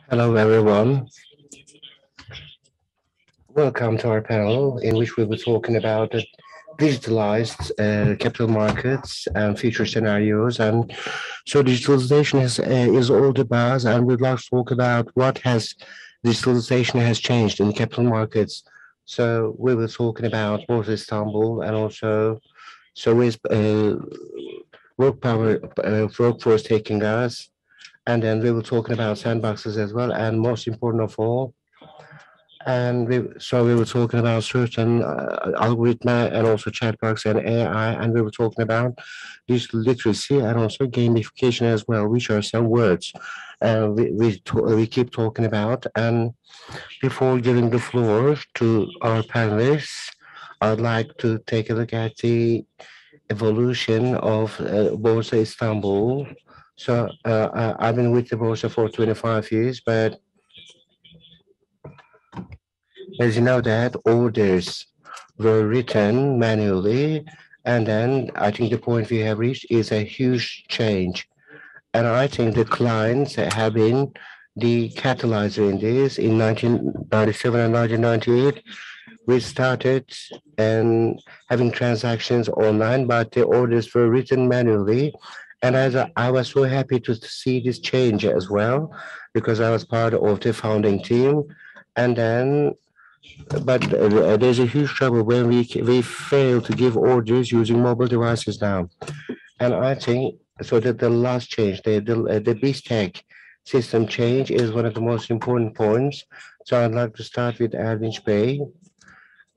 Hello, everyone. Welcome to our panel, in which we were talking about the digitalized capital markets and future scenarios. And so, digitalization is all the buzz, and we'd like to talk about what has digitalization has changed in capital markets. So, we were talking about both Istanbul and also with workforce taking us, and then we were talking about sandboxes as well, and most important of all. And we were talking about certain algorithm and also chatbots and AI, and we were talking about digital literacy and also gamification as well, which are some words we keep talking about. And before giving the floor to our panelists, I'd like to take a look at the evolution of Borsa Istanbul. So I've been with the Borsa for 25 years, but as you know that orders were written manually, and then I think the point we have reached is a huge change. And I think the clients have been the catalyzer in this. In 1997 and 1998, we started and having transactions online, but the orders were written manually. And I was so happy to see this change as well, because I was part of the founding team. And then but there's a huge trouble when we fail to give orders using mobile devices now. And I think so that the last change, the BizTech system change is one of the most important points. So I'd like to start with Erdinç Bey.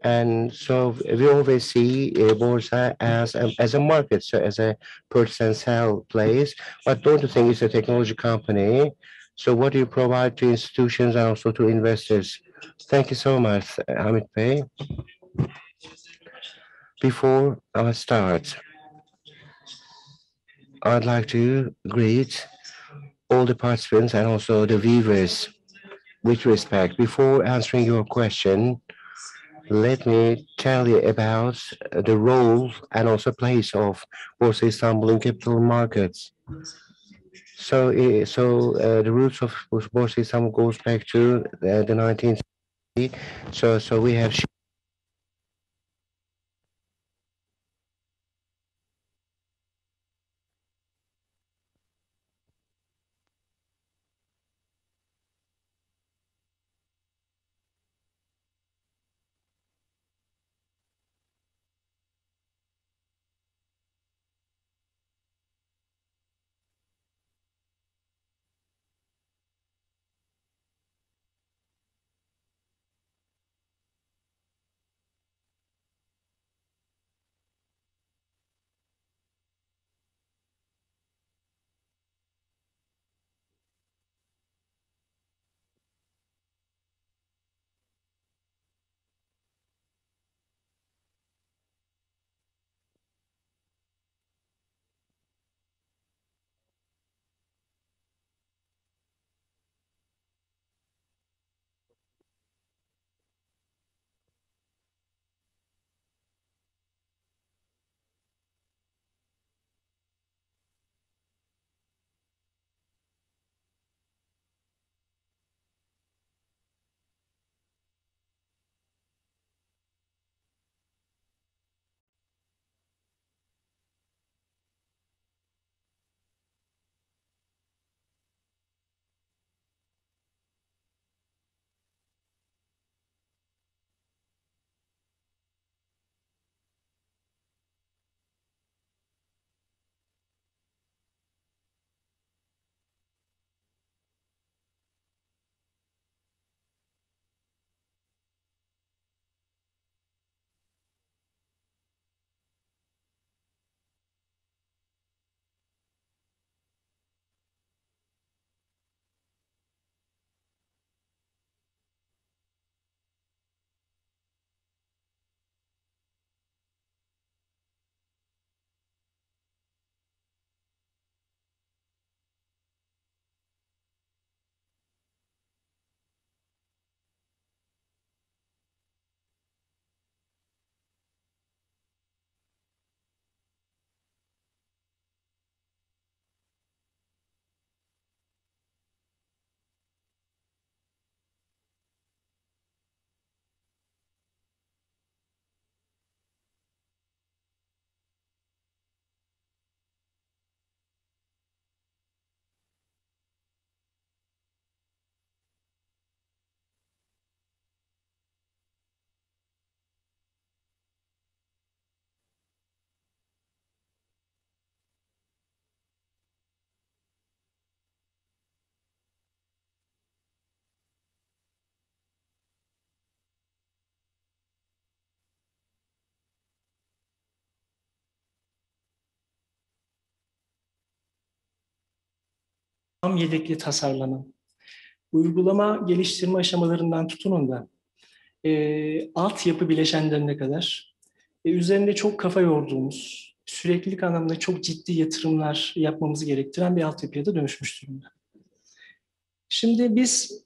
And so we always see Borsa as a market, so as a purchase and sell place. But don't you think it's a technology company? So what do you provide to institutions and also to investors? Thank you so much, Hamid Bey. Before I start, I'd like to greet all the participants and also the viewers with respect. Before answering your question, let me tell you about the role and also place of Borsa Istanbul in capital markets. The roots of Borsa Istanbul goes back to the 19th century. So we have tam yedekli tasarlanan, uygulama geliştirme aşamalarından tutunun da altyapı bileşenlerine kadar üzerinde çok kafa yorduğumuz, süreklilik anlamında çok ciddi yatırımlar yapmamızı gerektiren bir altyapıya da dönüşmüş durumda. Şimdi biz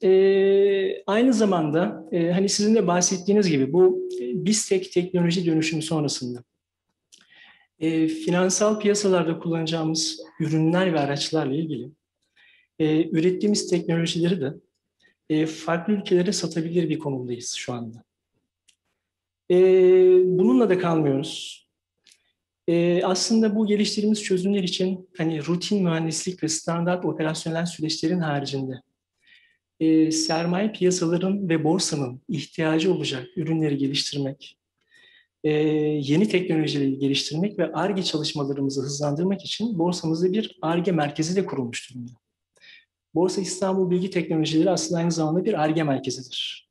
aynı zamanda hani sizin de bahsettiğiniz gibi bu BizTech teknoloji dönüşümü sonrasında finansal piyasalarda kullanacağımız ürünler ve araçlarla ilgili ürettiğimiz teknolojileri de farklı ülkelere satabilir bir konumdayız şu anda. Bununla da kalmıyoruz. Aslında bu geliştirdiğimiz çözümler için hani rutin mühendislik ve standart operasyonel süreçlerin haricinde sermaye piyasaların ve borsanın ihtiyacı olacak ürünleri geliştirmek, yeni teknolojileri geliştirmek ve Ar-Ge çalışmalarımızı hızlandırmak için borsamızda bir Ar-Ge merkezi de kurulmuş durumda. Borsa İstanbul Bilgi Teknolojileri aslında aynı zamanda bir Ar-Ge merkezidir.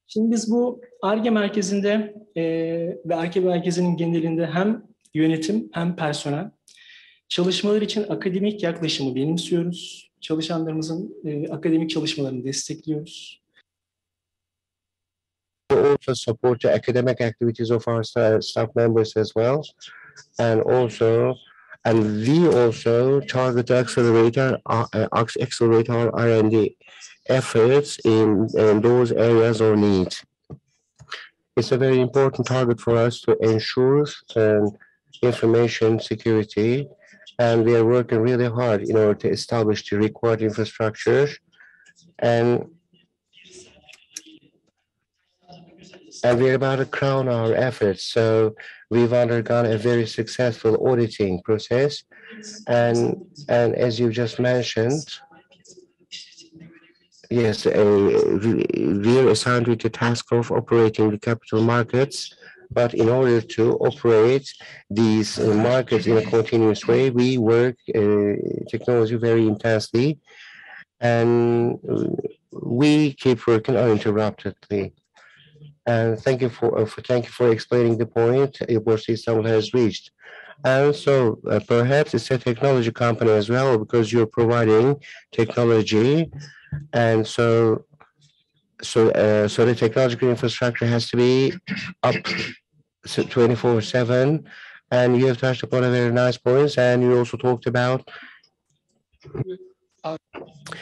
Şimdi biz bu Ar-Ge merkezinde ve Ar-Ge merkezinin genelinde hem yönetim hem personel çalışmalar için akademik yaklaşımı benimsiyoruz. Çalışanlarımızın akademik çalışmalarını destekliyoruz. We also support the academic activities of our staff members as well, and we also target to accelerate our R&D efforts in those areas of need. It's a very important target for us to ensure information security, and we are working really hard in order to establish the required infrastructure, and we're about to crown our efforts. So we've undergone a very successful auditing process, and as you just mentioned, yes, we're assigned with the task of operating the capital markets. But in order to operate these markets in a continuous way, we work technology very intensely, and we keep working uninterruptedly. And thank you for explaining the point Borsa Istanbul has reached. And so perhaps it's a technology company as well because you're providing technology, and so the technological infrastructure has to be up 24/7. And you have touched upon a very nice points, and you also talked about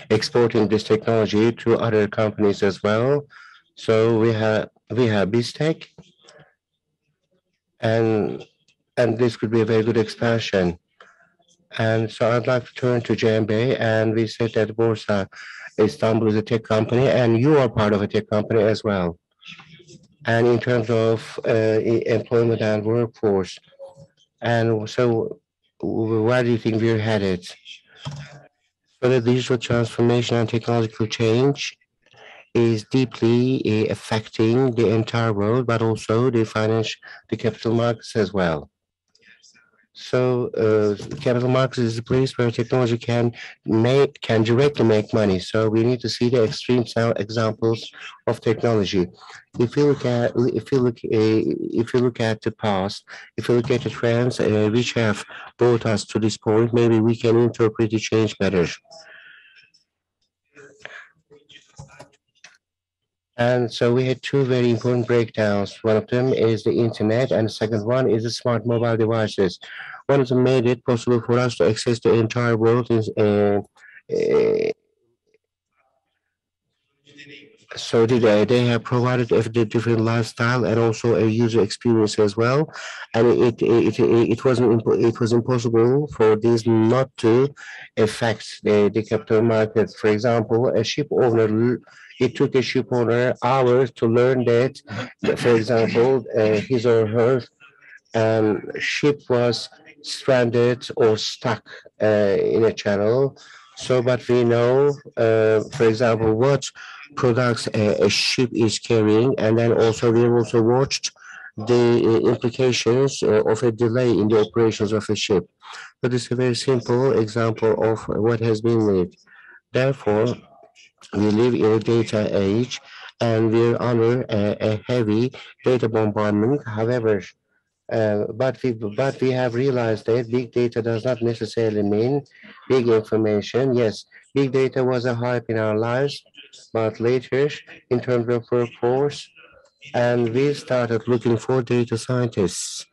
exporting this technology to other companies as well. So we have BizTech, and this could be a very good expansion. And so I'd like to turn to Cembe, and we said that Borsa Istanbul is a tech company, and you are part of a tech company as well. And in terms of employment and workforce, and so where do you think we're headed? So the digital transformation and technological change is deeply affecting the entire world, but also the capital markets as well. So capital markets is a place where technology can directly make money. So we need to see the extreme examples of technology. If you look at the past, if you look at the trends which have brought us to this point, maybe we can interpret the change better. And so we had two very important breakdowns. One of them is the internet, and the second one is the smart mobile devices. One of them made it possible for us to access the entire world. So they have provided a different lifestyle and also a user experience as well, and it was impossible for this not to affect the capital market. For example, it took a ship owner hours to learn that, for example, his or her ship was stranded or stuck in a channel. So, but we know, for example, what products a ship is carrying, and then also we have also watched the implications of a delay in the operations of a ship. But it's a very simple example of what has been made. Therefore, we live in a data age, and we're under a heavy data bombardment. However, But we have realized that big data does not necessarily mean big information. Yes, big data was a hype in our lives, but later, in terms of workforce, and we started looking for data scientists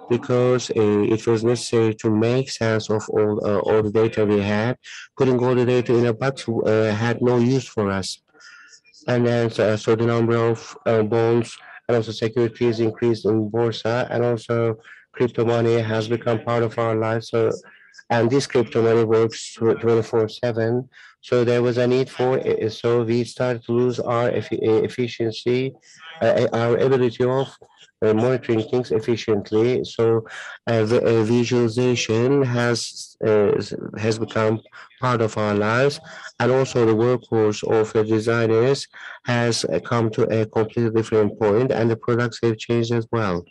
because it was necessary to make sense of all the data we had. Putting all the data in a box had no use for us. And then so the number of bonds and also securities increased in Bursa, and also crypto money has become part of our lives. So, and this crypto money works 24/7. So there was a need for it. So we started to lose our efficiency, our ability of monitoring things efficiently. So visualization has become part of our lives, and also the workforce of the designers has come to a completely different point, and the products have changed as well.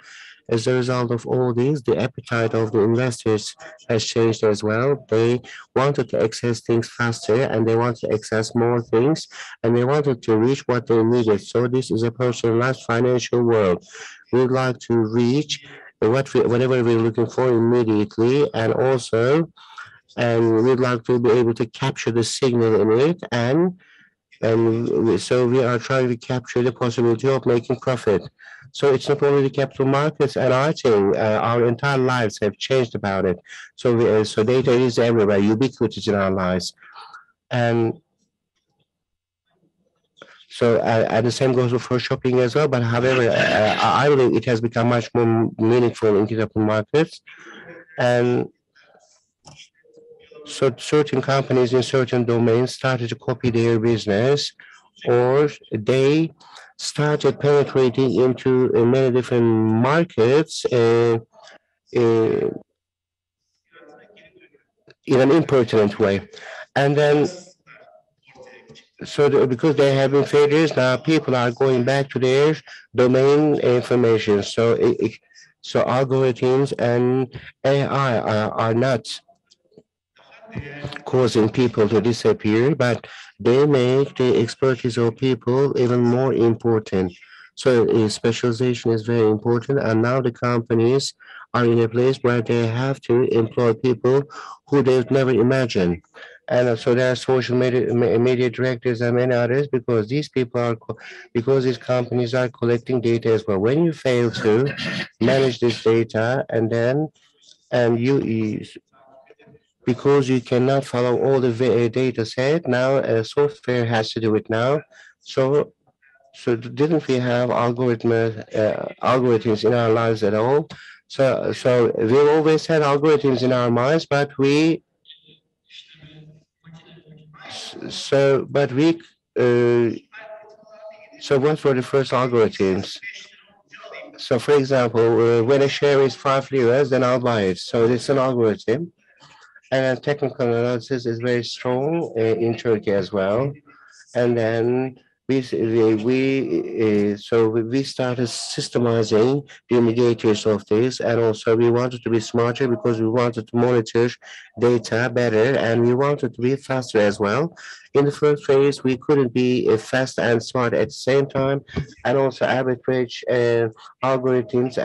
As a result of all this, the appetite of the investors has changed as well. They wanted to access things faster, and they wanted to access more things, and they wanted to reach what they needed. So this is a personalized financial world. We would like to reach whatever we're looking for immediately, and we'd like to be able to capture the signal in it, and so we are trying to capture the possibility of making profit. So it's not only the capital markets, and I think our entire lives have changed about it. So data is everywhere, ubiquitous in our lives, and and the same goes for shopping as well. But however, I believe it has become much more meaningful in capital markets, and so certain companies in certain domains started to copy their business, or they started penetrating into many different markets uh, in an impertinent way. And then, because there have been failures, now people are going back to their domain information. So algorithms and AI are not causing people to disappear, but they make the expertise of people even more important. So specialization is very important, and now the companies are in a place where they have to employ people who they've never imagined. And so there are social media directors and many others, because because these companies are collecting data as well. When you fail to manage this data, and because you cannot follow all the data set. Now, software has to do it now. So, didn't we have algorithms in our lives at all? So we always had algorithms in our minds, but we, uh, so what were the first algorithms? So, for example, when a share is 5 liras, then I'll buy it. So it's an algorithm, and technical analysis is very strong in Turkey as well. And then we started systemizing the indicators of this, and also we wanted to be smarter because we wanted to monitor data better, and we wanted to be faster as well. In the first phase, we couldn't be fast and smart at the same time, and also arbitrage algorithms,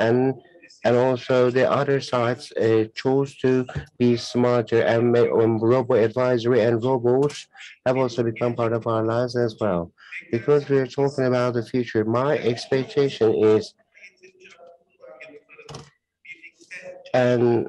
and also the other sides chose to be smarter, and robo advisory and robots have also become part of our lives as well. Because we're talking about the future, my expectation is, and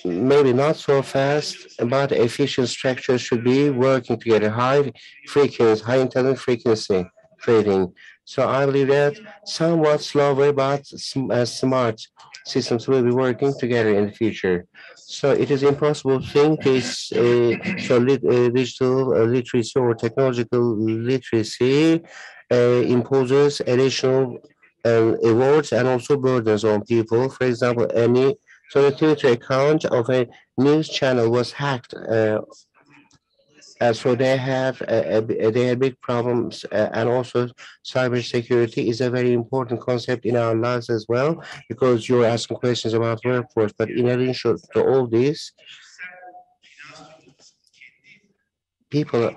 maybe not so fast, but efficient structures should be working together, high intelligent frequency trading. So I believe that somewhat slower but smart systems will be working together in the future. So it is impossible to think this digital literacy or technological literacy imposes additional awards and also burdens on people. For example, the Twitter account of a news channel was hacked. So they had big problems, and also cybersecurity is a very important concept in our lives as well, because you're asking questions about workforce. But in addition to all this, people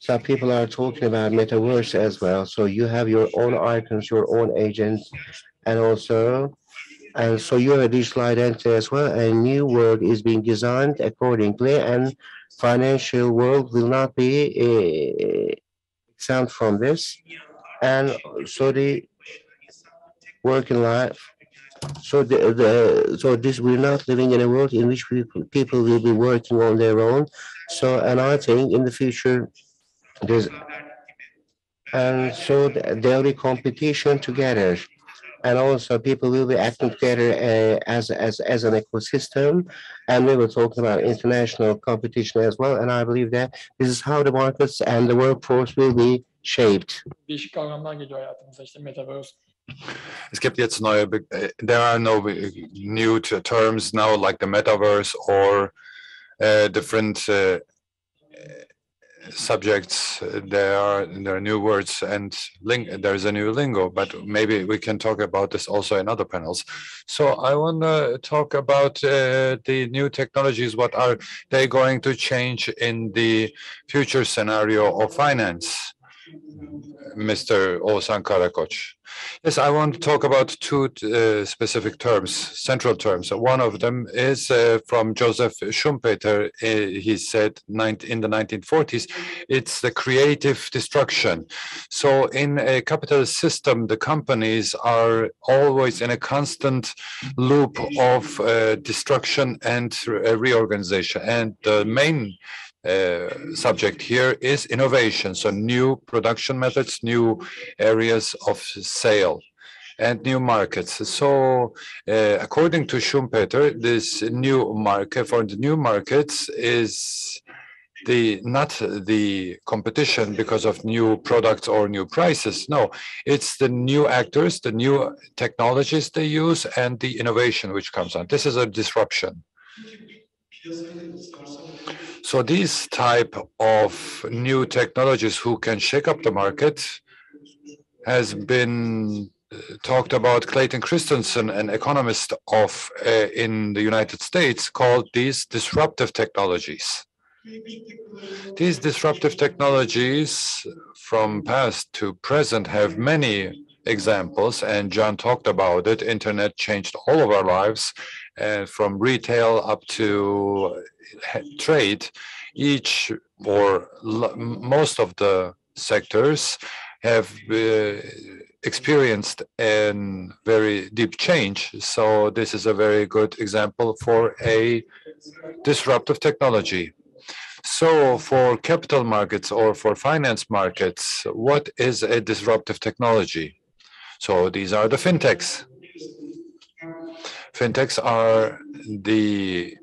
So people are talking about metaverse as well. So you have your own icons, your own agents, and also, and so you have a digital identity as well. A new world is being designed accordingly, and financial world will not be exempt from this. And so the working life. So this we're not living in a world in which people will be working on their own. So and I think in the future there's and so there'll be competition together, and also people will be acting together as an ecosystem, and we were talking about international competition as well. And I believe that this is how the markets and the workforce will be shaped. Değişik kavramlar geliyor hayatımıza, işte metaverse. Es gibt jetzt neue, there are no new terms now like the metaverse or different subjects. There are new words and there's a new lingo, but maybe we can talk about this also in other panels. So I want to talk about the new technologies. What are they going to change in the future scenario of finance? Mr. Oğuzhan Karakoç. Yes, I want to talk about two specific terms, central terms. One of them is from Joseph Schumpeter. He said in the 1940s, it's the creative destruction. So in a capitalist system, the companies are always in a constant loop of destruction and reorganization. And the main subject here is innovation. So new production methods, new areas of sale, and new markets. So according to Schumpeter, this new market for the new markets is not the competition because of new products or new prices. No, it's the new actors, the new technologies they use, and the innovation which comes on. This is a disruption. So these type of new technologies who can shake up the market has been talked about. Clayton Christensen, an economist in the United States, called these disruptive technologies. These disruptive technologies from past to present have many examples, and John talked about it. Internet changed all of our lives, and from retail up to trade. Each or most of the sectors have experienced a very deep change. So this is a very good example for a disruptive technology. So for capital markets or for finance markets, what is a disruptive technology? So these are the fintechs. Fintechs are the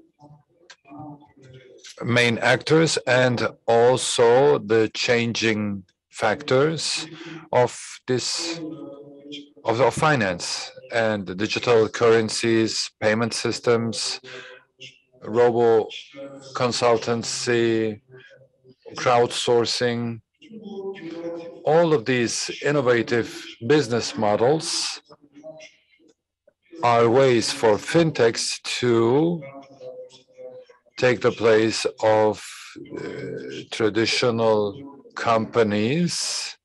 main actors and also the changing factors of finance and the digital currencies, payment systems, robo consultancy, crowdsourcing. All of these innovative business models are ways for fintechs to take the place of traditional companies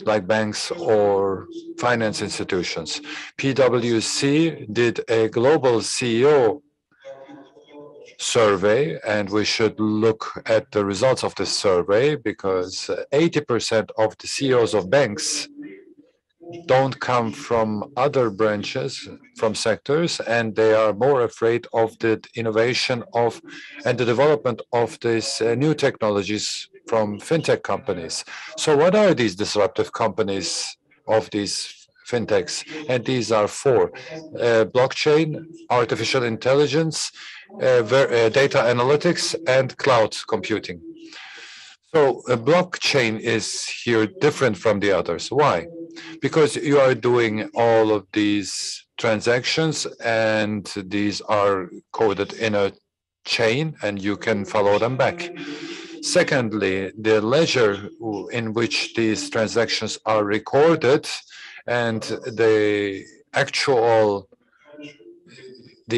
like banks or finance institutions. PwC did a global CEO survey, and we should look at the results of this survey because 80% of the CEOs of banks don't come from other branches, from sectors, and they are more afraid of the innovation of and the development of these new technologies from fintech companies. So what are these disruptive companies of these fintechs? And these are four: blockchain, artificial intelligence, data analytics, and cloud computing. So a blockchain is here different from the others. Why? Because you are doing all of these transactions and these are coded in a chain and you can follow them back. Secondly, the ledger in which these transactions are recorded and the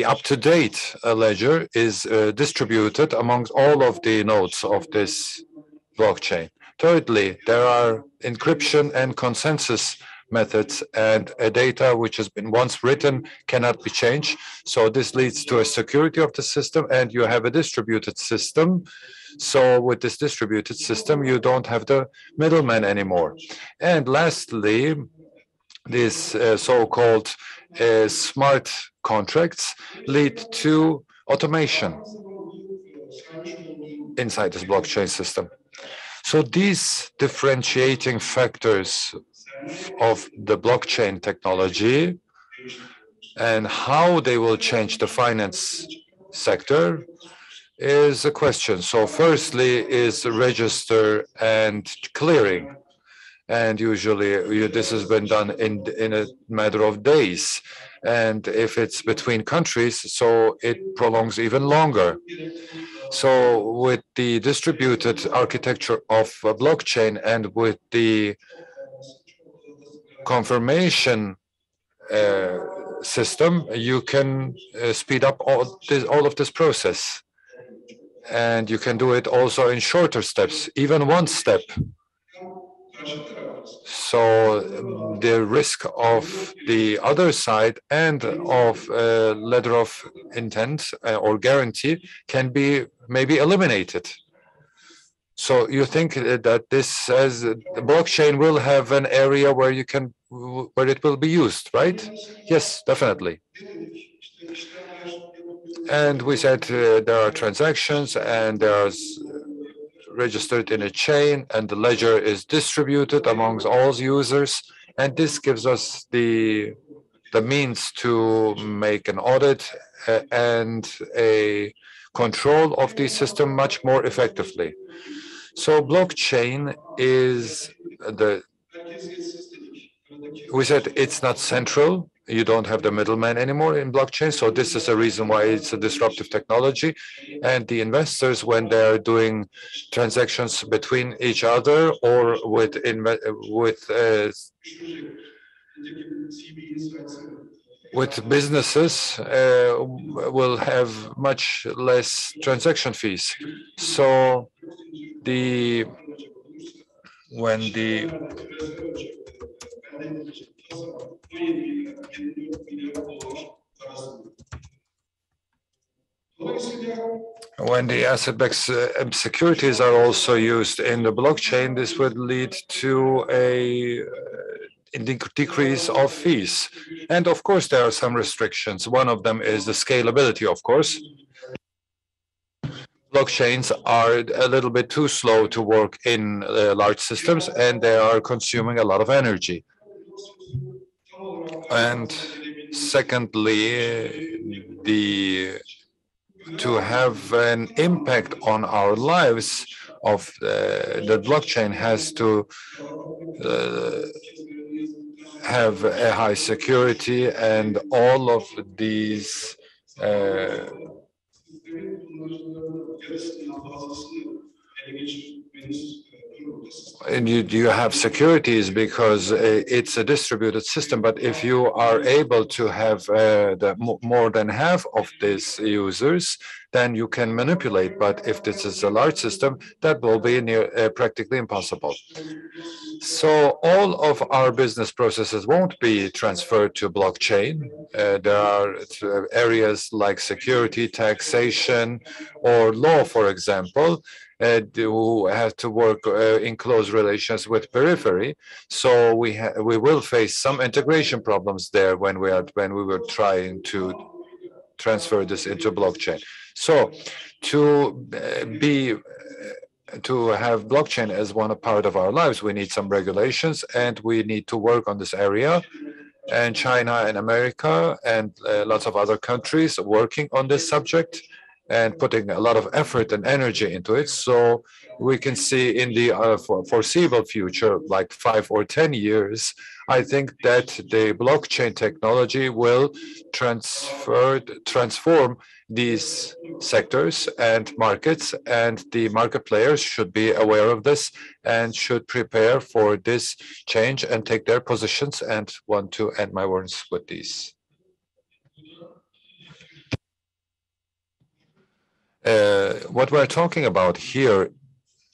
up-to-date ledger is distributed amongst all of the nodes of this blockchain. Thirdly, there are encryption and consensus methods, and a data which has been once written cannot be changed. So this leads to a security of the system, and you have a distributed system. So with this distributed system, you don't have the middleman anymore. And lastly, these so-called smart contracts lead to automation inside this blockchain system. So these differentiating factors of the blockchain technology and how they will change the finance sector is a question. So firstly is register and clearing. And usually this has been done in a matter of days. And if it's between countries, so it prolongs even longer. So with the distributed architecture of a blockchain and with the confirmation system, you can speed up all of this process. And you can do it also in shorter steps, even one step. So the risk of the other side and of letter of intent or guarantee can be maybe eliminated. So you think that this as the blockchain will have an area where you can where it will be used, right? Yes, definitely. And we said there are transactions and there's registered in a chain and the ledger is distributed amongst all users. And this gives us the means to make an audit and a control of the system much more effectively. So blockchain is we said it's not central. You don't have the middleman anymore in blockchain. So this is a reason why it's a disruptive technology. And the investors, when they're doing transactions between each other or with businesses, will have much less transaction fees. So when the asset-backed securities are also used in the blockchain, this would lead to a decrease of fees. And of course, there are some restrictions. One of them is the scalability, of course. Blockchains are a little bit too slow to work in large systems, and they are consuming a lot of energy. And secondly, to have an impact on our lives of the blockchain has to have a high security, and all of these and you have securities because it's a distributed system. But if you are able to have more than half of these users, then you can manipulate. But if this is a large system, that will be practically impossible. So all of our business processes won't be transferred to blockchain. There are areas like security, taxation, or law, for example, who have to work in close relations with periphery. So we will face some integration problems there when we were trying to transfer this into blockchain. So to have blockchain as one part of our lives, we need some regulations and we need to work on this area. And China and America and lots of other countries working on this subject and putting a lot of effort and energy into it. So we can see in the foreseeable future, like 5 or 10 years, I think that the blockchain technology will transform these sectors and markets, and the market players should be aware of this and should prepare for this change and take their positions, and want to end my words with these. What we're talking about here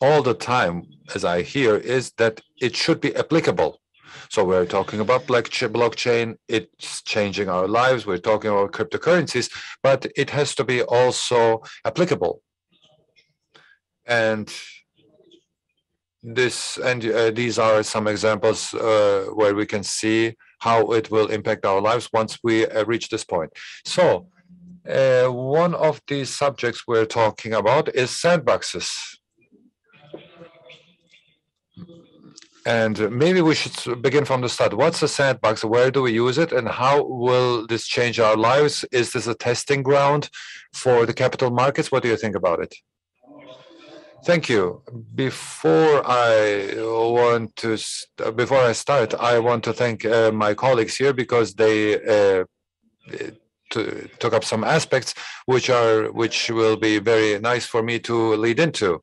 all the time, as I hear, is that it should be applicable. So we're talking about blockchain, it's changing our lives. We're talking about cryptocurrencies, but it has to be also applicable. And these are some examples where we can see how it will impact our lives once we reach this point. So one of the subjects we're talking about is sandboxes. And maybe we should begin from the start. What's a sandbox? Where do we use it? And how will this change our lives? Is this a testing ground for the capital markets? What do you think about it? Thank you. Before I start, I want to thank my colleagues here because they took up some aspects which will be very nice for me to lead into,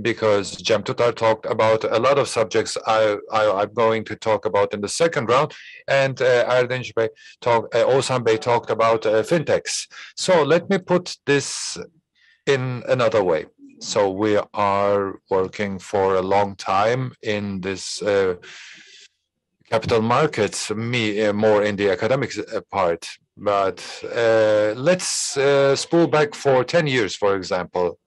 because Cem Tutar talked about a lot of subjects I'm going to talk about in the second round, and Erdinç Bey Oğuzhan Bey talked about fintechs. So let me put this in another way. So we are working for a long time in this capital markets, me more in the academic part. But let's spool back for 10 years, for example.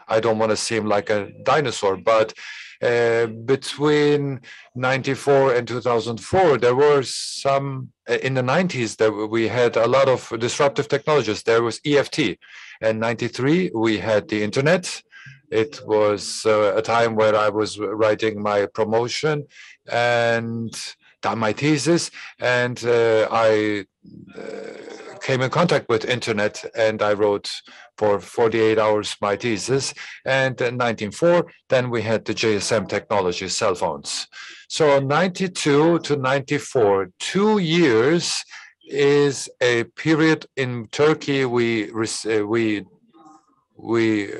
I don't want to seem like a dinosaur, but between 94 and 2004, there were some, in the 90s, we had a lot of disruptive technologies. There was EFT. In 93, we had the internet. It was a time where I was writing my promotion and my thesis, and I came in contact with internet, and I wrote for 48 hours my thesis. And in 1994, then we had the GSM technology, cell phones. So 92 to 94, 2 years is a period in Turkey we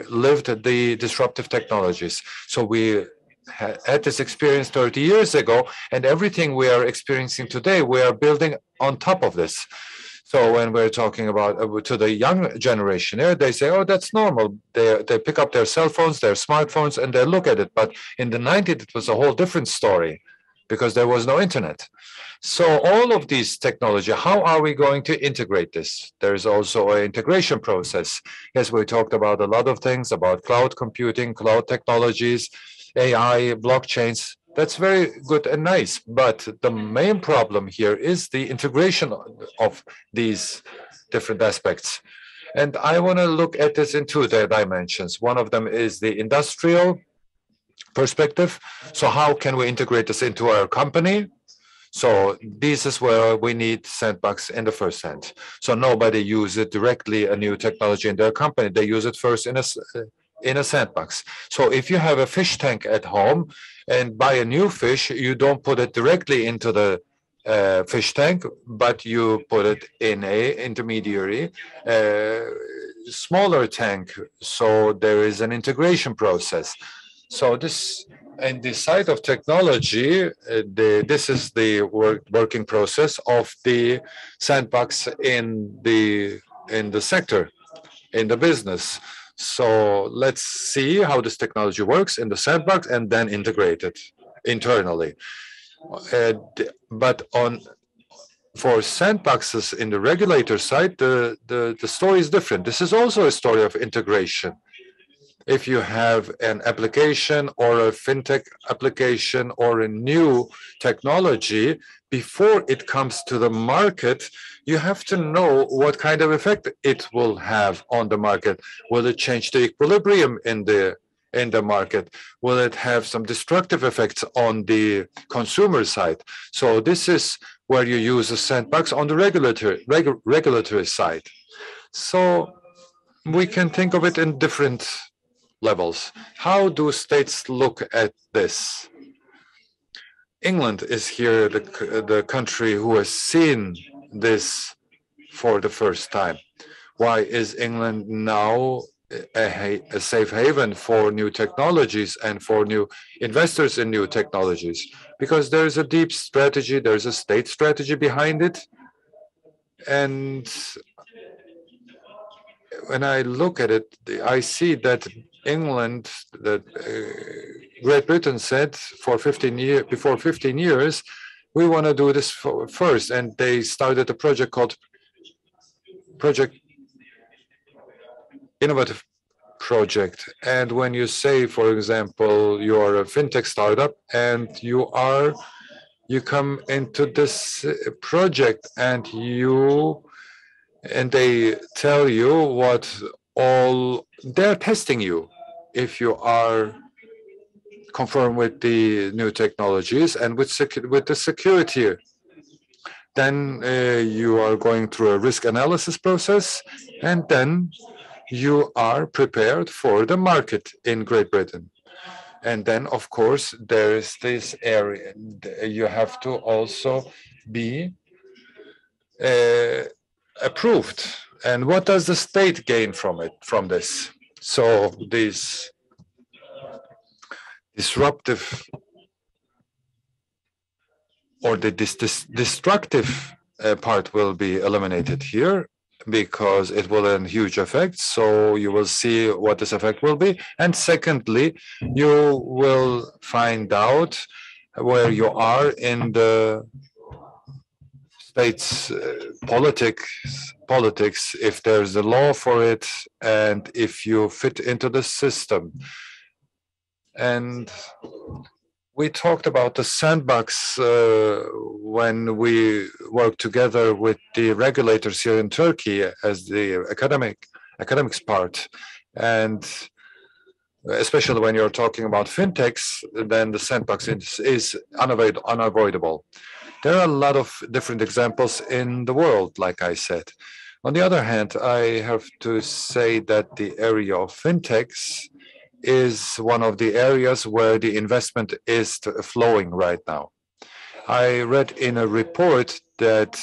lived the disruptive technologies. So we had this experience 30 years ago, and everything we are experiencing today, we are building on top of this. So when we're talking about to the young generation here, they say, oh, that's normal. They pick up their cell phones, their smartphones, and they look at it. But in the 90s, it was a whole different story because there was no internet. So all of these technology, how are we going to integrate this? There's also an integration process. Yes, we talked about a lot of things about cloud computing, cloud technologies, AI, blockchains. That's very good and nice. But the main problem here is the integration of these different aspects. And I want to look at this in two dimensions. One of them is the industrial perspective. So how can we integrate this into our company? So this is where we need sandbox in the first hand. So nobody uses directly a new technology in their company. They use it first in a sandbox. So if you have a fish tank at home and buy a new fish, you don't put it directly into the fish tank, but you put it in a intermediary smaller tank. So there is an integration process. So this, and the side of technology, this is the working process of the sandbox in the sector, in the business. So let's see how this technology works in the sandbox and then integrate it internally. But for sandboxes in the regulator side, the story is different. This is also a story of integration. If you have an application or a fintech application or a new technology, before it comes to the market, you have to know what kind of effect it will have on the market. Will it change the equilibrium in the market? Will it have some destructive effects on the consumer side? So this is where you use a sandbox on the regulatory side. So we can think of it in different levels. How do states look at this? England is here the country who has seen this for the first time. Why is England now a safe haven for new technologies and for new investors in new technologies? Because there's a deep strategy, there's a state strategy behind it. And when I look at it, I see that England, that Great Britain said for 15 years, before 15 years, we want to do this first, and they started a project called Project Innovative Project. And when you say, for example, you are a fintech startup and you come into this project and they tell you what all they're testing you if you are conform with the new technologies and with the security. Then you are going through a risk analysis process, and then you are prepared for the market in Great Britain. And then, of course, there is this area. You have to also be approved. And what does the state gain from this? So this disruptive or this destructive part will be eliminated here because it will have huge effects. So you will see what this effect will be. And secondly, you will find out where you are in the state's politics, if there's a law for it, and if you fit into the system. And we talked about the sandbox when we worked together with the regulators here in Turkey as the academics part. And especially when you're talking about fintechs, then the sandbox is unavoidable. There are a lot of different examples in the world, like I said. On the other hand, I have to say that the area of fintechs is one of the areas where the investment is flowing right now. I read in a report that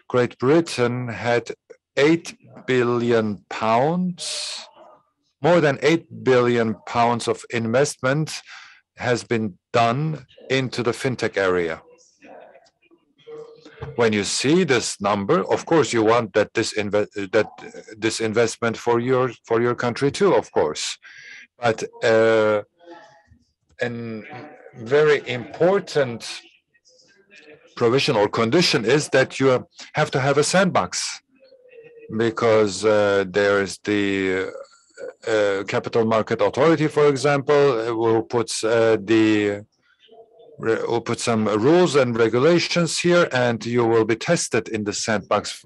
Great Britain had 8 billion pounds, more than 8 billion pounds of investment has been done into the fintech area. When you see this number, of course, you want that this investment for your country too, of course. But a very important provision or condition is that you have to have a sandbox, because there is the Capital Market Authority, for example, who puts some rules and regulations here, and you will be tested in the sandbox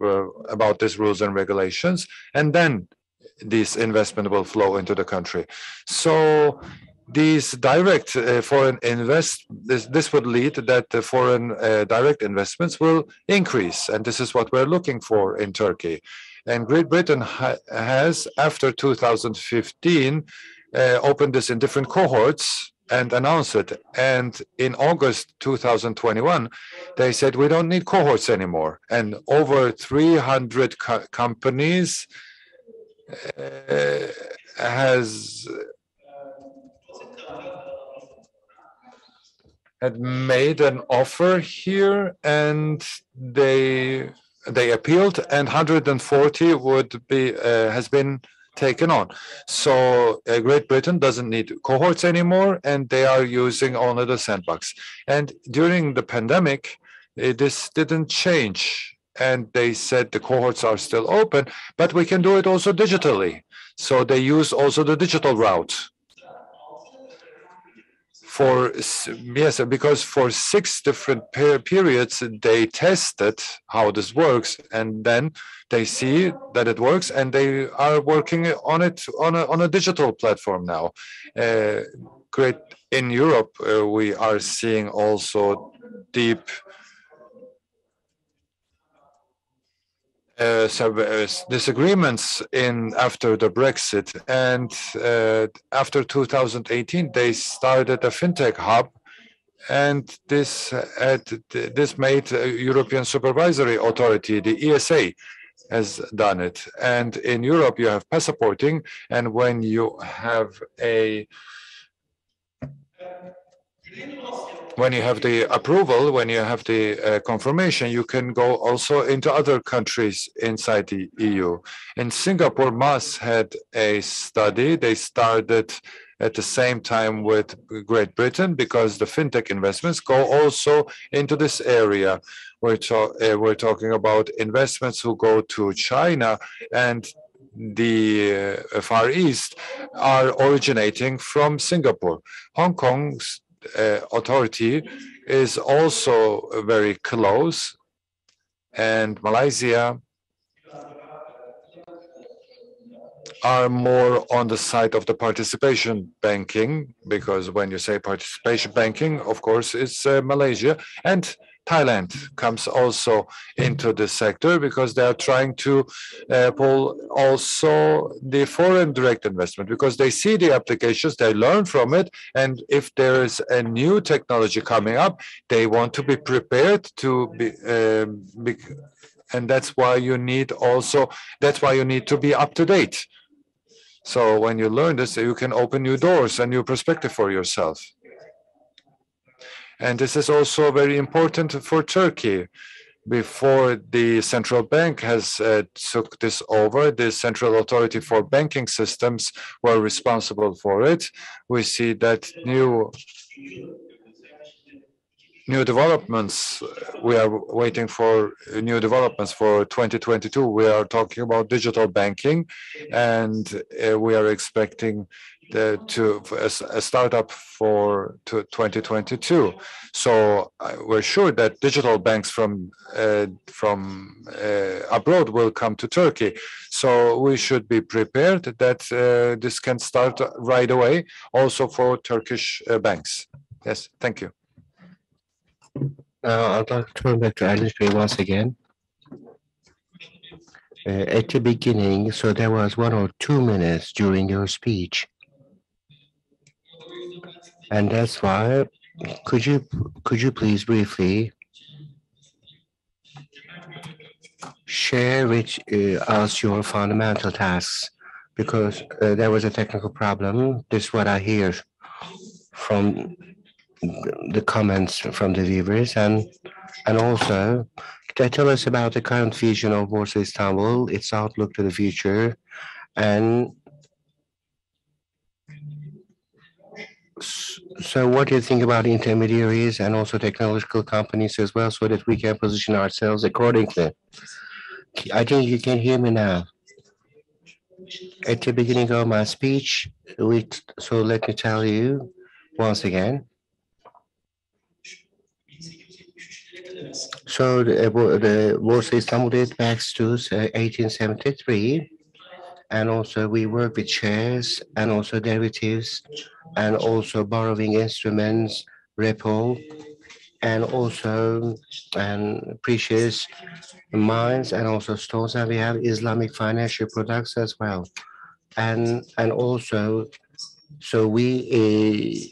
about these rules and regulations, and then this investment will flow into the country. So these direct foreign this would lead that the foreign direct investments will increase, and this is what we're looking for in Turkey. And Great Britain has, after 2015, opened this in different cohorts and announced it. And in August 2021, they said, we don't need cohorts anymore. And over 300 companies had made an offer here, and they appealed, and 140 has been taken on. So Great Britain doesn't need cohorts anymore, and they are using only the sandbox. And during the pandemic, this didn't change. And they said the cohorts are still open, but we can do it also digitally. So they use also the digital route. Because for 6 different periods, they tested how this works, and then they see that it works, and they are working on it on a digital platform now. Great. In Europe, we are seeing also deep disagreements after the Brexit, and after 2018 they started a fintech hub, and this made European Supervisory Authority, the ESA, has done it. And in Europe you have passporting, and when you have when you have the approval, when you have the confirmation, you can go also into other countries inside the EU. In Singapore, MAS had a study. They started at the same time with Great Britain because the fintech investments go also into this area. We're talking about investments who go to China and the Far East are originating from Singapore. Hong Kong's authority is also very close, and Malaysia are more on the side of the participation banking, because when you say participation banking, of course, it's Malaysia, and Thailand comes also into the sector because they are trying to pull also the foreign direct investment because they see the applications, they learn from it, and if there is a new technology coming up, they want to be prepared to be and that's why you need to be up to date. So when you learn this, you can open new doors and new perspective for yourself. And this is also very important for Turkey. Before the central bank has took this over, the Central Authority for Banking Systems were responsible for it. We see that new developments, we are waiting for new developments for 2022. We are talking about digital banking, and we are expecting a startup for 2022. So we're sure that digital banks from abroad will come to Turkey. So we should be prepared that this can start right away, also for Turkish banks. Yes, thank you. Now I'd like to turn back to Alice once again. At the beginning, so there was 1 or 2 minutes during your speech. And that's why, could you please briefly share with us your fundamental tasks? Because there was a technical problem. This is what I hear from the comments from the viewers, and also tell us about the current vision of Borsa Istanbul, its outlook to the future, and so what do you think about intermediaries and also technological companies as well, so that we can position ourselves accordingly? I think you can hear me now. At the beginning of my speech, so let me tell you once again. So the Borsa Istanbul date back to 1873, and also we work with shares and also derivatives and also borrowing instruments, repo, and also precious mines and also stores, and we have Islamic financial products as well, and also so is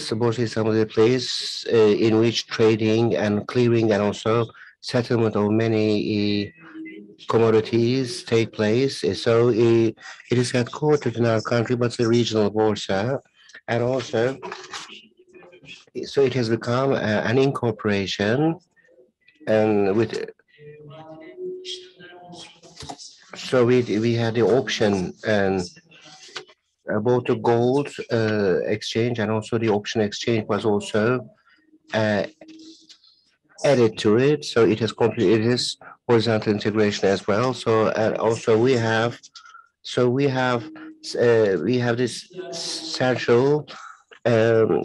supposed to be some of the place in which trading and clearing and also settlement of many commodities take place. So it is headquartered in our country, but it's a regional boursa, and also so it has become an incorporation, and with so we had the option and both the gold exchange and also the option exchange was also added to it. So it has completed this horizontal integration as well. So and also we have this central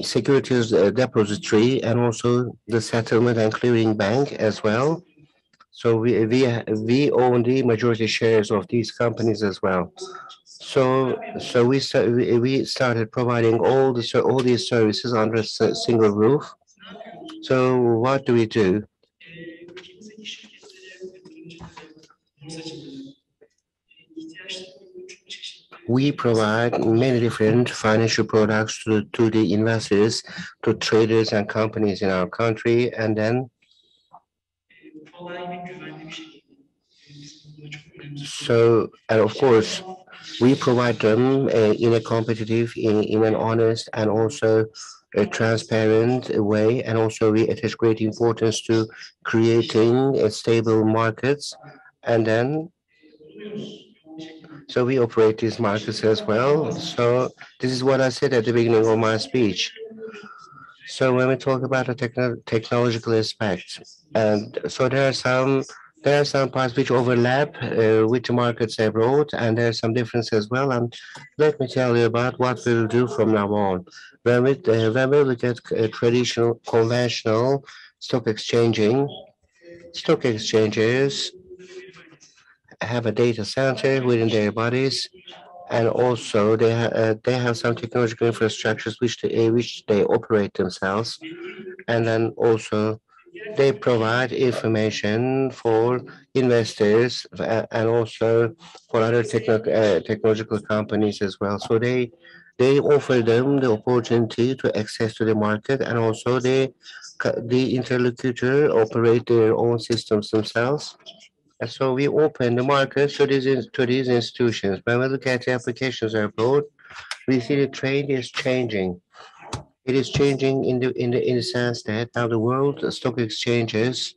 securities depository and also the settlement and clearing bank as well. So we own the majority shares of these companies as well. So we started providing all these services under a single roof. So what do we do? We provide many different financial products to the investors, to traders and companies in our country, and then so and of course we provide them in a competitive, in an honest, and also a transparent way. And also we attach great importance to creating stable markets. And then, so we operate these markets as well. So this is what I said at the beginning of my speech. So when we talk about the technological aspects, and so there are some parts which overlap with the markets abroad, and there are some differences as well. And let me tell you about what we'll do from now on. When we look at traditional, conventional stock exchanging, stock exchanges have a data center within their bodies, and also they have some technological infrastructures which they operate themselves, and then also they provide information for investors and also for other technological companies as well. So they offer them the opportunity to access to the market, and also the interlocutor operate their own systems themselves. And so we open the market to these institutions. When we look at the applications abroad, we see the trend is changing. It is changing in the sense that now the world stock exchanges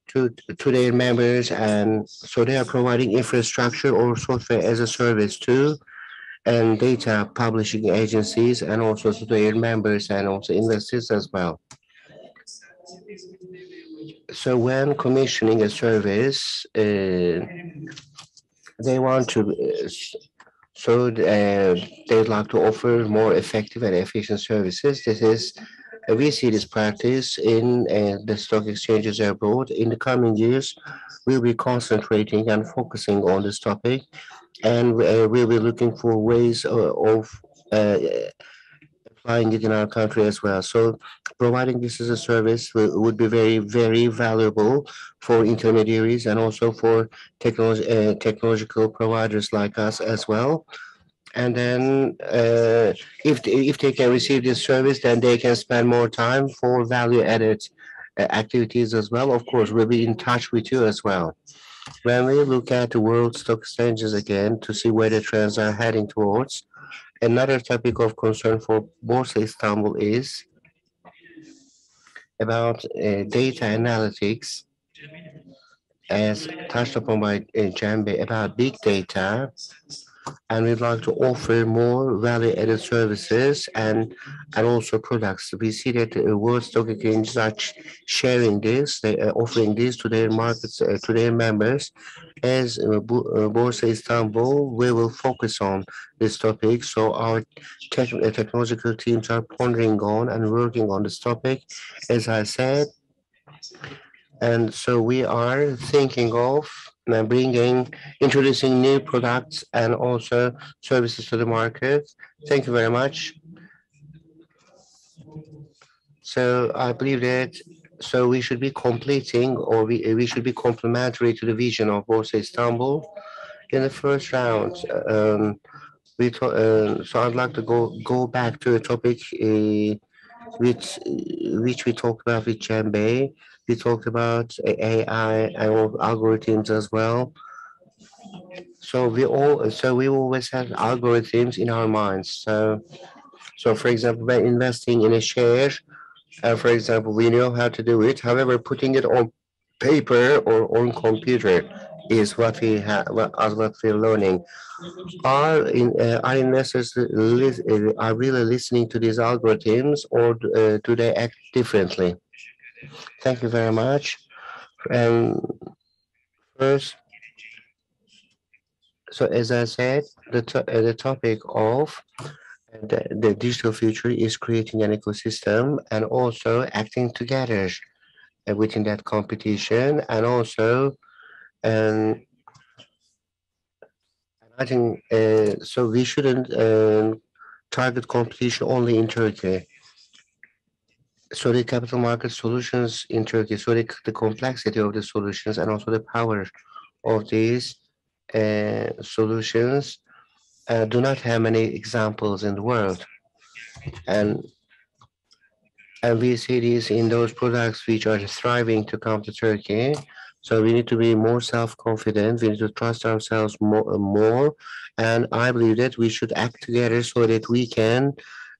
to their members, and so they are providing infrastructure or software as a service too, and data publishing agencies, and also to their members and also investors as well. So when commissioning a service, they want to so they'd like to offer more effective and efficient services. This is we see this practice in the stock exchanges abroad. In the coming years, we'll be concentrating and focusing on this topic, and we'll be looking for ways of uh, applying it in our country as well. So providing this as a service would be very, very valuable for intermediaries and also for technological providers like us as well. And then if they can receive this service, then they can spend more time for value added activities as well. Of course, we'll be in touch with you as well. When we look at the world stock exchanges again to see where the trends are heading towards, another topic of concern for Borsa Istanbul is about data analytics, as touched upon by Jambe, about big data, and we'd like to offer more value-added services and also products. We see that World Stock Exchanges are sharing this, they are offering this to their markets, to their members. As Borsa Istanbul, we will focus on this topic. So our technological teams are pondering on and working on this topic, as I said. And so we are thinking of introducing new products and also services to the market. Thank you very much. So I believe that so we should be completing, or we should be complementary to the vision of Borsa Istanbul. In the first round, so I'd like to go back to a topic which we talked about with Jambe. We talked about AI and algorithms as well. So we always have algorithms in our minds. So for example, when investing in a share, for example, we know how to do it. However, putting it on paper or on computer is what we have, what we're learning. Are investors are really listening to these algorithms, or do they act differently? Thank you very much. And first, so as I said, the topic of the digital future is creating an ecosystem and also acting together within that competition, and also um, I think so we shouldn't target competition only in Turkey. So the capital market solutions in Turkey, so the complexity of the solutions and also the power of these solutions do not have many examples in the world. And and we see this in those products which are thriving to come to Turkey. So we need to be more self-confident. We need to trust ourselves more. And I believe that we should act together so that we can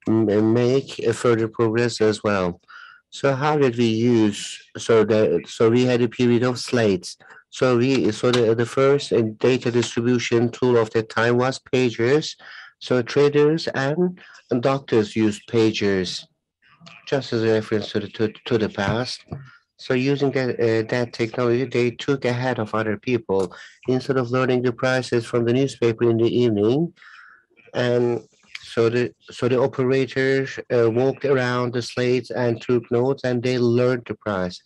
make a further progress as well. So how did we use? So we had a period of slates. So the first data distribution tool of that time was pagers. So traders and doctors used pagers just as a reference to the past. So using that technology, they took ahead of other people. Instead of learning the prices from the newspaper in the evening, and so the operators walked around the slates and took notes, and they learned the price,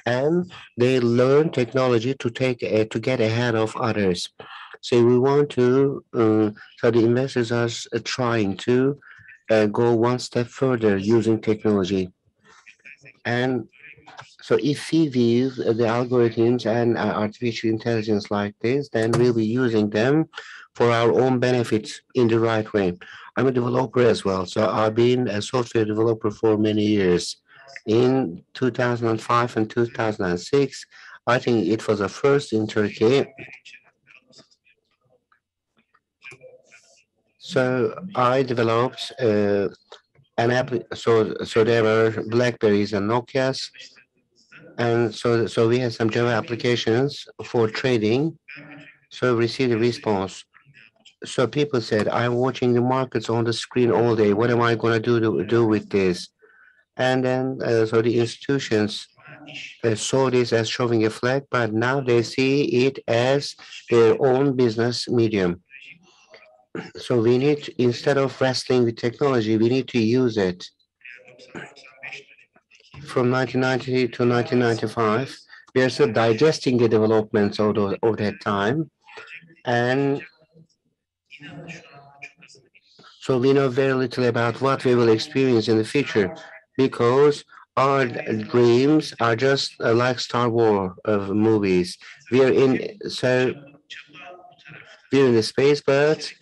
and they learned technology to get ahead of others. So we want to. So the investors are trying to go one step further using technology, and so if we view the algorithms and artificial intelligence like this, then we'll be using them for our own benefits in the right way. I'm a developer as well, so I've been a software developer for many years. In 2005 and 2006, I think it was a first in Turkey. So I developed an app. So there were Blackberries and Nokia's, and so we had some Java applications for trading. So we received a response. So people said, "I'm watching the markets on the screen all day. What am I going to do with this?" And then so the institutions saw this as showing a flag, but now they see it as their own business medium. So we need, instead of wrestling with technology, we need to use it. From 1990 to 1995, we are still digesting the developments of that time. And so we know very little about what we will experience in the future because our dreams are just like Star Wars movies. We are in so we're in the space, but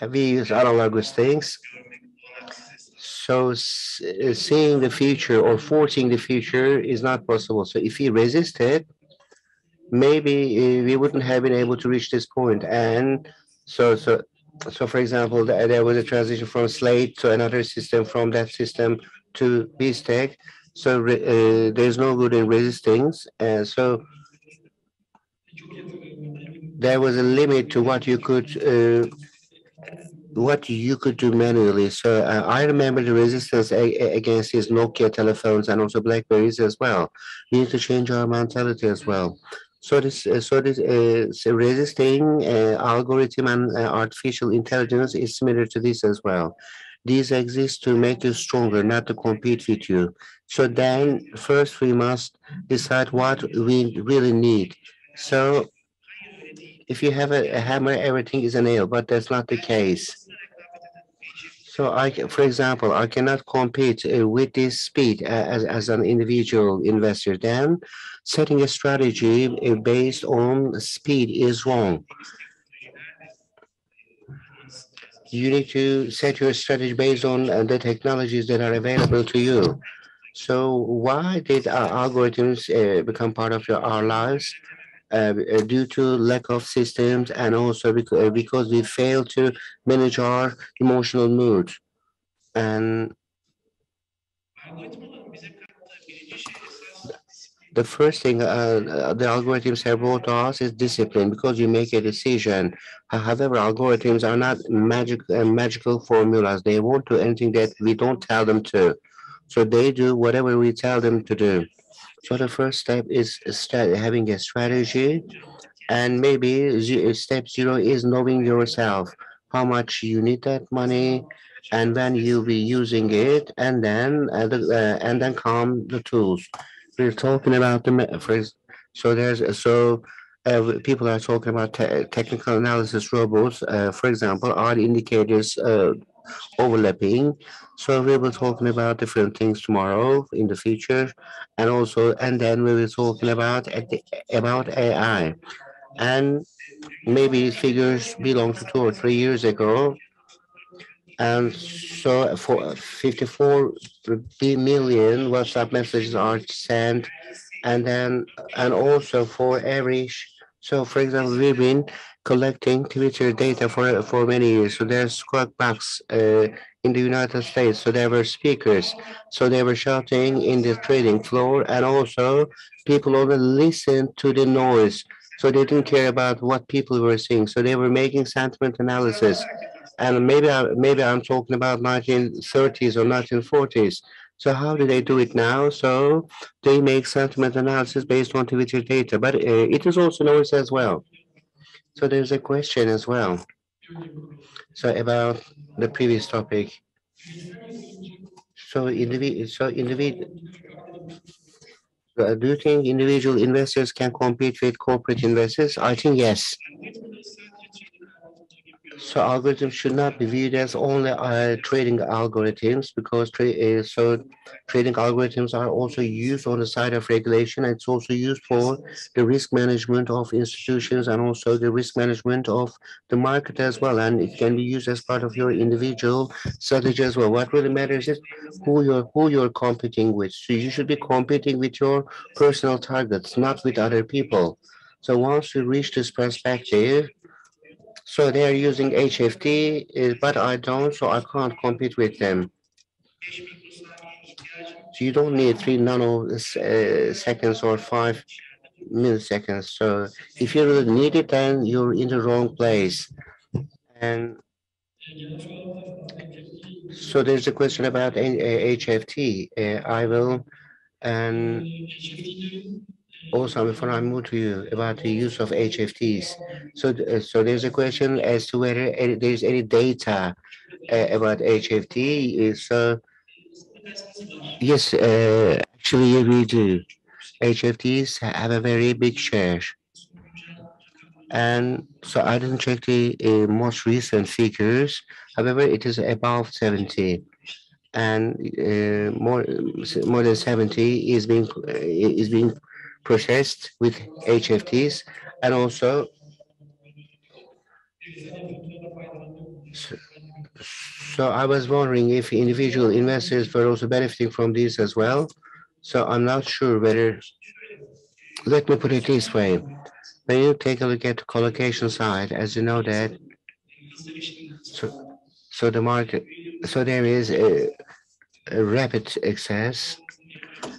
we use analogous things. So seeing the future or forcing the future is not possible. So if we resist it, maybe we wouldn't have been able to reach this point. And so so so for example, there was a transition from slate to another system, from that system to BSTEC. So there's no good in resisting, and so there was a limit to what you could do manually. So I remember the resistance against these Nokia telephones and also Blackberries as well. We need to change our mentality as well. So resisting algorithm and artificial intelligence is similar to this as well. These exist to make you stronger, not to compete with you. So then, first we must decide what we really need. So if you have a hammer, everything is a nail, but that's not the case. So for example, I cannot compete with this speed as an individual investor. Then setting a strategy based on speed is wrong. You need to set your strategy based on the technologies that are available to you. So why did our algorithms become part of our lives? Due to lack of systems, and also because we fail to manage our emotional mood. And the first thing the algorithms have brought to us is discipline, because you make a decision. However, algorithms are not magical formulas. They won't do anything that we don't tell them to. So they do whatever we tell them to do. So the first step is having a strategy, and maybe step zero is knowing yourself, how much you need that money, and when you'll be using it, and then come the tools. We're talking about first. So people are talking about technical analysis robots. For example, are the indicators overlapping? So we will talking about different things tomorrow in the future, and then we will talking about AI. And maybe these figures belong to 2 or 3 years ago. And so for 54 million WhatsApp messages are sent and also for every so for example we've been collecting Twitter data for many years. So there's squawk box in the United States. So there were speakers. So they were shouting in the trading floor, and also people only listened to the noise. So they didn't care about what people were saying. So they were making sentiment analysis. And maybe I'm talking about 1930s or 1940s. So how do they do it now? So they make sentiment analysis based on Twitter data, but it is also noise as well. So there's a question as well. So about the previous topic. Do you think individual investors can compete with corporate investors? I think yes. So algorithms should not be viewed as only trading algorithms, because trading algorithms are also used on the side of regulation. It's also used for the risk management of institutions and also the risk management of the market as well. And it can be used as part of your individual strategy as well. What really matters is who you're competing with. So you should be competing with your personal targets, not with other people. So once you reach this perspective, so they are using HFT, but I don't, so I can't compete with them. So you don't need 3 nanoseconds or 5 milliseconds. So if you really need it, then you're in the wrong place. And so there's a question about HFT. I will, and also before I move to you about the use of HFTs. So there's a question as to whether there's any data about HFT. So yes, actually we do. HFTs have a very big share, and so I didn't check the most recent figures. However, it is above 70, and more than 70 is being processed with HFTs, and also so, so I was wondering if individual investors were also benefiting from this as well. So I'm not sure whether. Let me put it this way. When you take a look at the collocation side, as you know that, so, so the market, so there is a rapid access,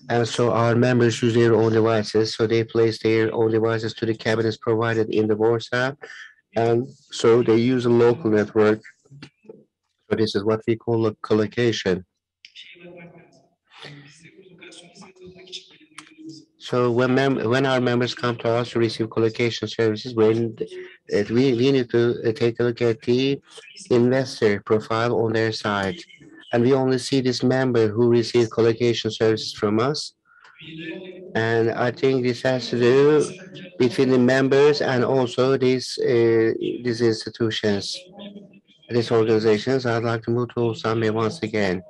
and so our members use their own devices, so they place their own devices to the cabinets provided in the Borsa, and so they use a local network. So this is what we call a collocation. So when our members come to us to receive collocation services, we need to take a look at the investor profile on their side, and we only see this member who receives collocation services from us. And I think this has to do between the members and also these institutions, these organizations. I'd like to move to Samir once again,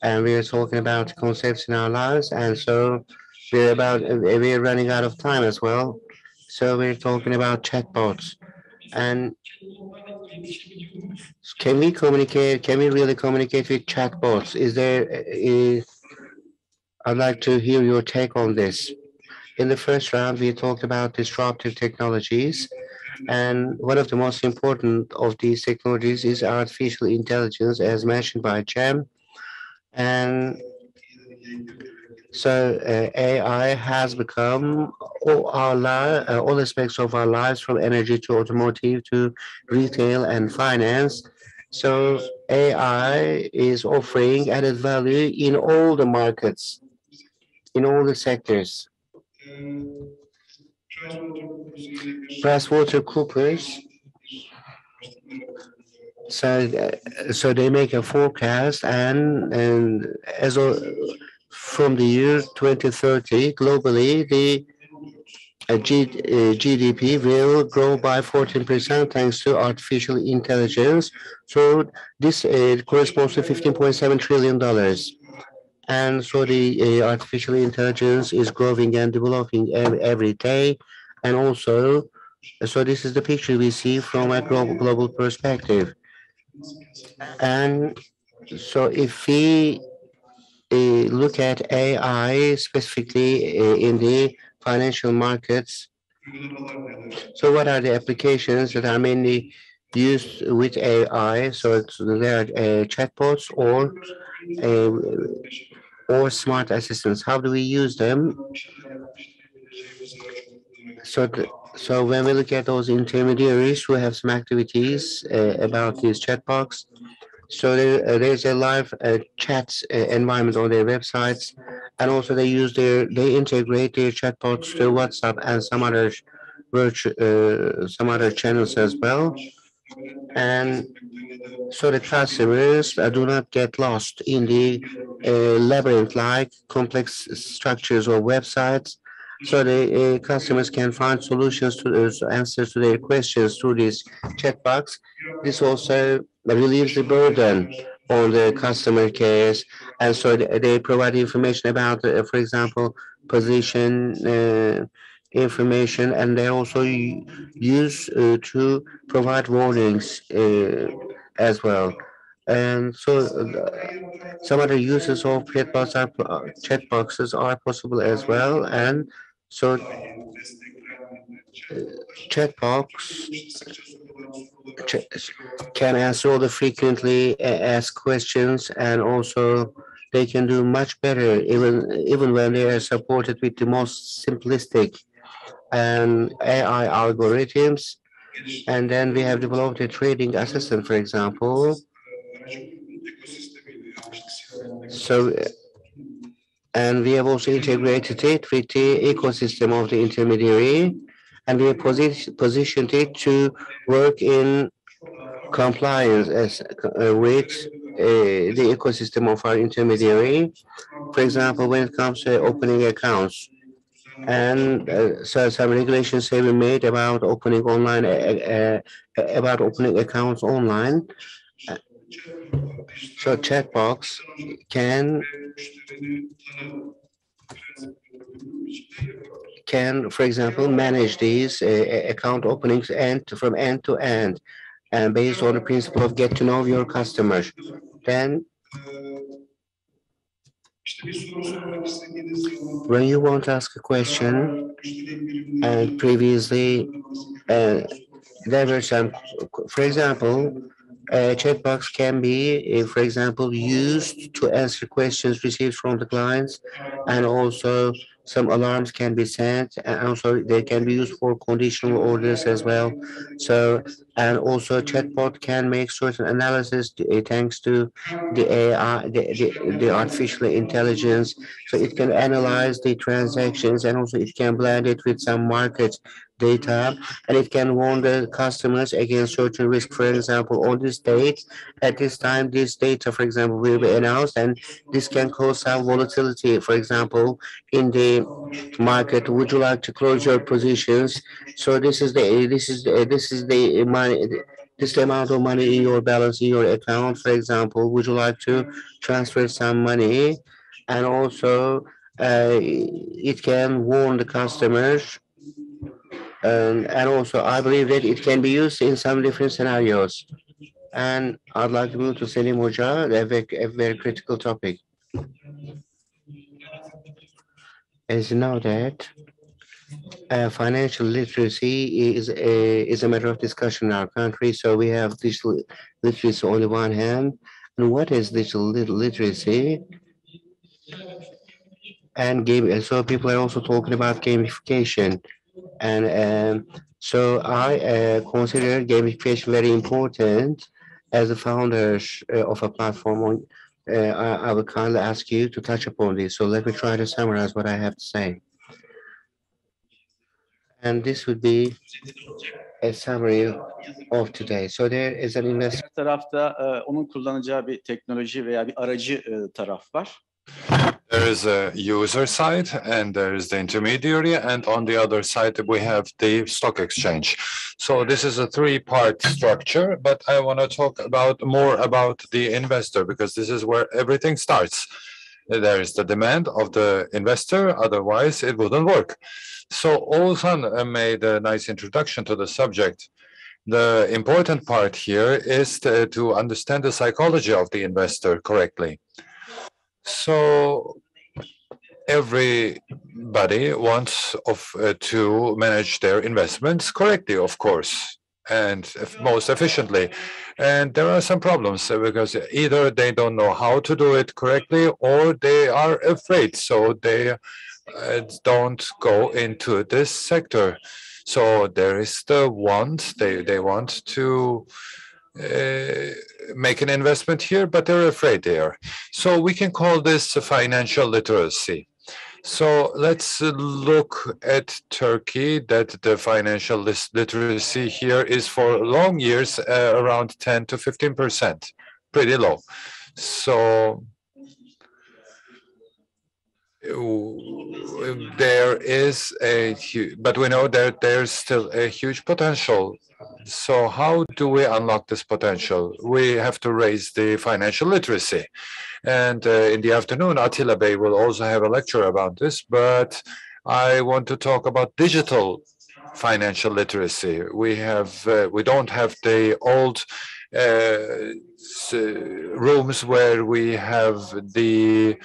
and we are talking about concepts in our lives, and so we're running out of time as well. So we're talking about chatbots, and can we communicate? Can we really communicate with chatbots? Is there? I'd like to hear your take on this. In the first round, we talked about disruptive technologies, and one of the most important of these technologies is artificial intelligence, as mentioned by Jem. And so AI has become all aspects of our lives, from energy to automotive to retail and finance. So AI is offering added value in all the markets, in all the sectors. PricewaterhouseCoopers, so they make a forecast, and from the year 2030 globally, the GDP will grow by 14% thanks to artificial intelligence. So this corresponds to $15.7 trillion. And so the artificial intelligence is growing and developing every day. And also, so this is the picture we see from a global perspective. And so if we look at AI specifically in the financial markets. So what are the applications that are mainly used with AI? So there are chatbots or smart assistants. How do we use them? So, so when we look at those intermediaries who have some activities about these chatbots, so there's a live chat environment on their websites, and also they integrate their chatbots to WhatsApp and some other channels as well. And so the customers do not get lost in the labyrinth-like complex structures or websites. So the customers can find solutions to those answers to their questions through this chat box. This also relieves the burden on the customer cares, and so they provide information about, for example, position information, and they also use to provide warnings as well. And so some other uses of chat boxes are possible as well. And so chat box can answer all the frequently asked questions, and also they can do much better even when they are supported with the most simplistic and AI algorithms. And then we have developed a trading assistant, for example. So, and we have also integrated it with the ecosystem of the intermediary, and we have positioned it to work in compliance with the ecosystem of our intermediary. For example, when it comes to opening accounts, and so some regulations have been made about opening about opening accounts online. So chatbox can, for example, manage these account openings from end to end, and based on the principle of get to know your customer. Then, when you want to ask a question, and previously there were some, for example, checkbox can be, for example, used to answer questions received from the clients, and also some alarms can be sent, and also they can be used for conditional orders as well. So, and also chatbot can make certain analysis thanks to the AI, the artificial intelligence. So it can analyze the transactions, and also it can blend it with some market data, and it can warn the customers against certain risk. For example, on this date, at this time, this data, for example, will be announced, and this can cause some volatility. For example, in the market, would you like to close your positions? So this is the money. This is the amount of money in your balance in your account. For example, would you like to transfer some money? And also, it can warn the customers, and also I believe that it can be used in some different scenarios. And I'd like to move to Selim Hoca, a very critical topic. As you know that financial literacy is a matter of discussion in our country. So we have digital literacy on the one hand, and what is digital literacy? And game. So people are also talking about gamification. And so I consider gamification very important as a founder of a platform. I would kindly ask you to touch upon this. So let me try to summarize what I have to say. And this would be a summary of today. So there is an investor. Tarafta onun kullanacağı bir teknoloji veya bir aracı taraf var. There is a user side, and there is the intermediary, and on the other side we have the stock exchange. So this is a three-part structure, but I want to talk more about the investor, because this is where everything starts. There is the demand of the investor, otherwise it wouldn't work. So Oğuzhan made a nice introduction to the subject. The important part here is to understand the psychology of the investor correctly. So everybody wants to manage their investments correctly, of course, and most efficiently. And there are some problems because either they don't know how to do it correctly or they are afraid, so they don't go into this sector. So there is the want, they want to make an investment here, but they're afraid there. So we can call this financial literacy. So let's look at Turkey, that the financial literacy here is for long years around 10 to 15%, pretty low. So there is a huge, but we know that there's still a huge potential. So how do we unlock this potential? We have to raise the financial literacy. And in the afternoon, Attila Bey will also have a lecture about this, but I want to talk about digital financial literacy. We don't have the old rooms where we have the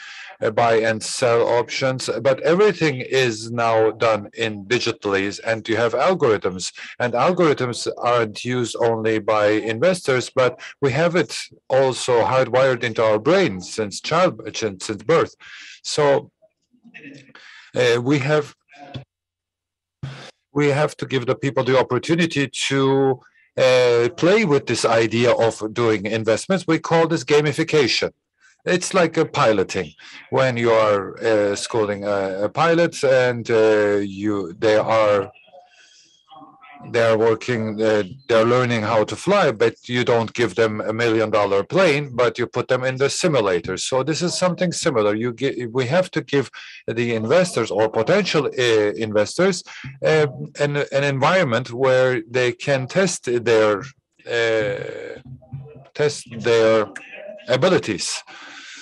buy and sell options, but everything is now done in digitally, and you have algorithms, and algorithms aren't used only by investors, but we have it also hardwired into our brains since birth. So we have to give the people the opportunity to play with this idea of doing investments. We call this gamification. It's like a piloting. When you are schooling a pilot and they're working, they're learning how to fly, but you don't give them $1 million plane, but you put them in the simulator. So this is something similar. We have to give the investors or potential investors an environment where they can test their abilities.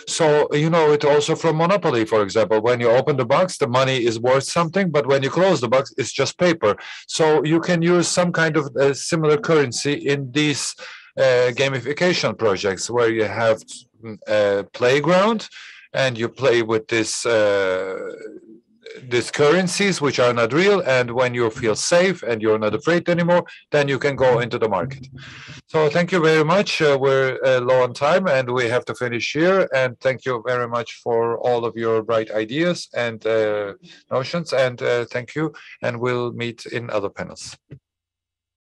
So, you know it also from Monopoly, for example. When you open the box, the money is worth something, but when you close the box, it's just paper. So you can use some kind of similar currency in these gamification projects where you have a playground and you play with these currencies which are not real, and when you feel safe and you're not afraid anymore, then you can go into the market. So thank you very much. We're low on time and we have to finish here. And thank you very much for all of your bright ideas and notions. And thank you. And we'll meet in other panels.